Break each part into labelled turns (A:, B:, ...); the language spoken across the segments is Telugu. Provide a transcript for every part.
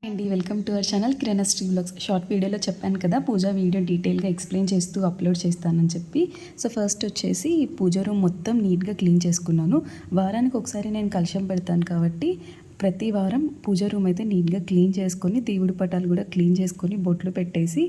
A: అండి welcome to our channel Kiranasri vlogs. Short వీడియోలో చెప్పాను కదా పూజ వీడియో డీటెయిల్గా ఎక్స్ప్లెయిన్ చేస్తూ అప్లోడ్ చేస్తానని చెప్పి. సో ఫస్ట్ వచ్చేసి పూజ రూమ్ మొత్తం నీట్గా క్లీన్ చేసుకున్నాను. వారానికి ఒకసారి నేను కలశం పెడతాను కాబట్టి ప్రతి వారం పూజ రూమ్ అయితే నీట్గా క్లీన్ చేసుకొని దేవుడి పటాలు కూడా క్లీన్ చేసుకొని బొట్లు పెట్టేసి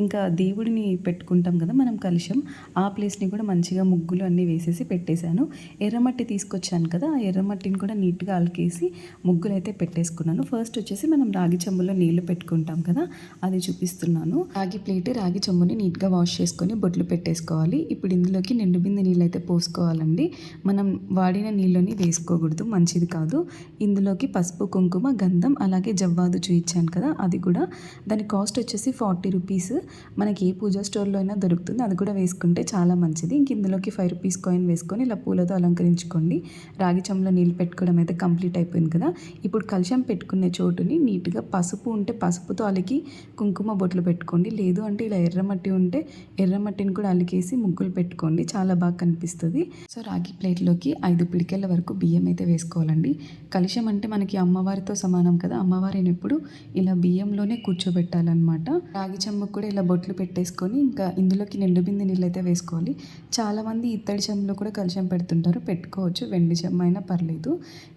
A: ఇంకా దేవుడిని పెట్టుకుంటాం కదా మనం కలశం, ఆ ప్లేస్ని కూడా మంచిగా ముగ్గులు అన్నీ వేసేసి పెట్టేశాను. ఎర్రమట్టి తీసుకొచ్చాను కదా, ఆ ఎర్రమట్టిని కూడా నీట్గా అలికేసి ముగ్గులు అయితే పెట్టేసుకున్నాను. ఫస్ట్ వచ్చేసి మనం రాగి చెంబులో నీళ్లు పెట్టుకుంటాం కదా, అది చూపిస్తున్నాను. రాగి ప్లేట్ రాగి చెంబుని నీట్గా వాష్ చేసుకొని బొట్లు పెట్టేసుకోవాలి. ఇప్పుడు ఇందులోకి నిండు బిందె నీళ్ళు అయితే పోసుకోవాలండి. మనం వాడిన నీళ్ళని వేసుకోకూడదు, మంచిది కాదు. ఇందులోకి పసుపు, కుంకుమ, గంధం అలాగే జవ్వాదు చూయించాను కదా, అది కూడా దాని కాస్ట్ వచ్చేసి 40 రూపీస్. మనకి ఏ పూజా స్టోర్లో అయినా దొరుకుతుంది, అది కూడా వేసుకుంటే చాలా మంచిది. ఇంక ఇందులోకి 5 రూపీస్ కాయిన్ వేసుకొని ఇలా పూలతో అలంకరించుకోండి. రాగి చెంబులో నీళ్ళు పెట్టుకోవడం అయితే కంప్లీట్ అయిపోయింది కదా. ఇప్పుడు కలశం పెట్టుకునే చోటుని నీట్గా పసుపు ఉంటే పసుపుతో అలికి కుంకుమ బొట్లు పెట్టుకోండి, లేదు అంటే ఇలా ఎర్రమట్టి ఉంటే ఎర్రమట్టిని కూడా అలికేసి ముగ్గులు పెట్టుకోండి, చాలా బాగా కనిపిస్తుంది. సో రాగి ప్లేట్లోకి 5 పిడికెళ్ళ వరకు బియ్యం అయితే వేసుకోవాలండి. కలశం అంటే మనకి అమ్మవారితో సమానం కదా, అమ్మవారిని ఎప్పుడు ఇలా బియ్యంలోనే కూర్చోబెట్టాలన్నమాట. రాగి చెంబుకు కూడా ఇలా బొట్లు పెట్టేసుకొని ఇంకా ఇందులోకి నిండు బిందె నీళ్ళు అయితే వేసుకోవాలి. చాలామంది ఇత్తడి చెంబులో కూడా కలశం పెడుతుంటారు, పెట్టుకోవచ్చు, వెండి చెంబు అయినా పర్లేదు.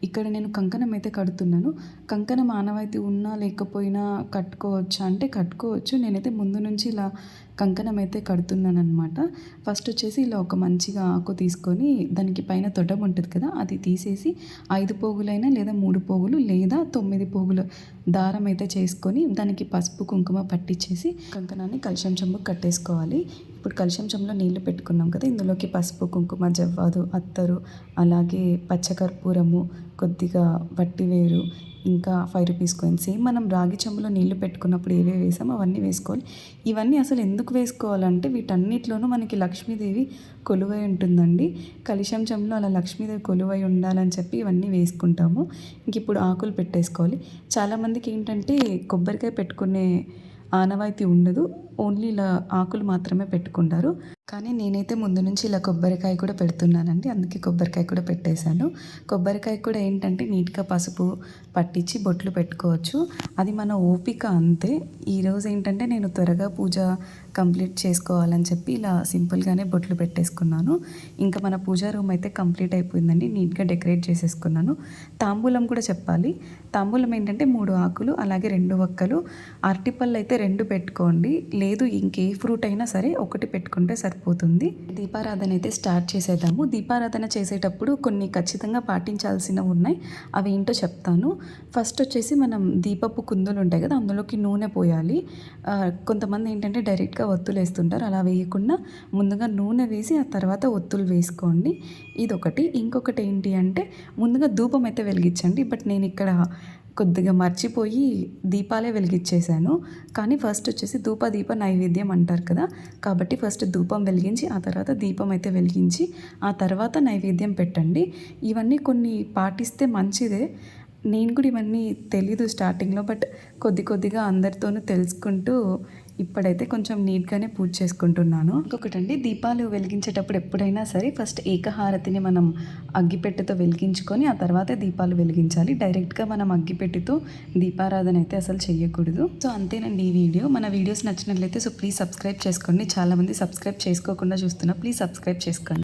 A: ఇక్కడ నేను కంకణం అయితే కడుతున్నాను. కంకణం ఆనవాయితీ ఉన్నా లేకపోయినా కట్టుకోవచ్చా అంటే కట్టుకోవచ్చు. నేనైతే ముందు నుంచి ఇలా కంకణం అయితే కడుతున్నాను అనమాట. ఫస్ట్ వచ్చేసి ఇలా ఒక మంచిగా ఆకు తీసుకొని దానికి పైన తొడం ఉంటుంది కదా, అది తీసేసి 5 పోగులైనా లేదా 3 పోగులు లేదా 9 పోగుల దారం అయితే చేసుకొని దానికి పసుపు కుంకుమ పట్టించేసి కంకణాన్ని కలశం చెంబుకు కట్టేసుకోవాలి. ఇప్పుడు కలశం చెంబులో నీళ్లు పెట్టుకున్నాం కదా, ఇందులోకి పసుపు, కుంకుమ, జవ్వాదు, అత్తరు అలాగే పచ్చకర్పూరము, కొద్దిగా వట్టివేరు, ఇంకా 5 రూపీస్ కాయిన్. సేమ్ మనం రాగి చెంబులో నీళ్లు పెట్టుకున్నప్పుడు ఏవే వేసామో అవన్నీ వేసుకోవాలి. ఇవన్నీ అసలు ఎందుకు వేసుకోవాలంటే వీటన్నిటిలోనూ మనకి లక్ష్మీదేవి కొలువై ఉంటుందండి. కలశం చెంబులో అలా లక్ష్మీదేవి కొలువై ఉండాలని చెప్పి ఇవన్నీ వేసుకుంటాము. ఇంక ఇప్పుడు ఆకులు పెట్టేసుకోవాలి. చాలామందికి ఏంటంటే కొబ్బరికాయ పెట్టుకునే ఆనవాయితీ ఉండదు, ఓన్లీ ఇలా ఆకులు మాత్రమే పెట్టుకుంటారు. కానీ నేనైతే ముందు నుంచి ఇలా కొబ్బరికాయ కూడా పెడుతున్నానండి, అందుకే కొబ్బరికాయ కూడా పెట్టేశాను. కొబ్బరికాయ కూడా ఏంటంటే నీట్గా పసుపు పట్టించి బొట్లు పెట్టుకోవచ్చు, అది మన ఓపిక అంతే. ఈరోజు ఏంటంటే నేను త్వరగా పూజ కంప్లీట్ చేసుకోవాలని చెప్పి ఇలా సింపుల్గానే బొట్లు పెట్టేసుకున్నాను. ఇంకా మన పూజా రూమ్ అయితే కంప్లీట్ అయిపోయిందండి, నీట్గా డెకరేట్ చేసేసుకున్నాను. తాంబూలం కూడా చెప్పాలి. తాంబూలం ఏంటంటే 3 ఆకులు అలాగే 2 వక్కలు, అరటిపళ్ళు అయితే 2 పెట్టుకోండి, లేదు ఇంకే ఫ్రూట్ అయినా సరే ఒకటి పెట్టుకుంటే సరిపోతుంది. దీపారాధన అయితే స్టార్ట్ చేసేద్దాము. దీపారాధన చేసేటప్పుడు కొన్ని ఖచ్చితంగా పాటించాల్సినవి ఉన్నాయి, అవి ఏంటో చెప్తాను. ఫస్ట్ వచ్చేసి మనం దీపపు కుందులు ఉంటాయి కదా, అందులోకి నూనె పోయాలి. కొంతమంది ఏంటంటే డైరెక్ట్గా ఒత్తులు వేస్తుంటారు, అలా వేయకుండా ముందుగా నూనె వేసి ఆ తర్వాత ఒత్తులు వేసుకోండి. ఇదొకటి. ఇంకొకటి ఏంటి అంటే ముందుగా ధూపం అయితే వెలిగించండి. బట్ నేను ఇక్కడ కొద్దిగా మర్చిపోయి దీపాలే వెలిగించేశాను. కానీ ఫస్ట్ వచ్చేసి దీప నైవేద్యం అంటారు కదా, కాబట్టి ఫస్ట్ ధూపం వెలిగించి ఆ తర్వాత దీపం అయితే వెలిగించి ఆ తర్వాత నైవేద్యం పెట్టండి. ఇవన్నీ కొన్ని పాటిస్తే మంచిదే. నేను కూడా ఇవన్నీ తెలీదు స్టార్టింగ్లో, బట్ కొద్దిగా అందరితోనూ తెలుసుకుంటూ ఇప్పుడైతే కొంచెం నీట్గానే పూజ చేసుకుంటున్నాను. ఇంకొకటండి, దీపాలు వెలిగించేటప్పుడు ఎప్పుడైనా సరే ఫస్ట్ ఏకహారతిని మనం అగ్గిపెట్టెతో వెలిగించుకొని ఆ తర్వాత దీపాలు వెలిగించాలి. డైరెక్ట్గా మనం అగ్గిపెట్టెతో దీపారాధన అయితే అసలు చేయకూడదు. సో అంతేనండి ఈ వీడియో. మన వీడియోస్ నచ్చినట్లయితే సో ప్లీజ్ సబ్స్క్రైబ్ చేసుకోండి. చాలామంది సబ్స్క్రైబ్ చేసుకోకుండా చూస్తున్నా, ప్లీజ్ సబ్స్క్రైబ్ చేసుకోండి.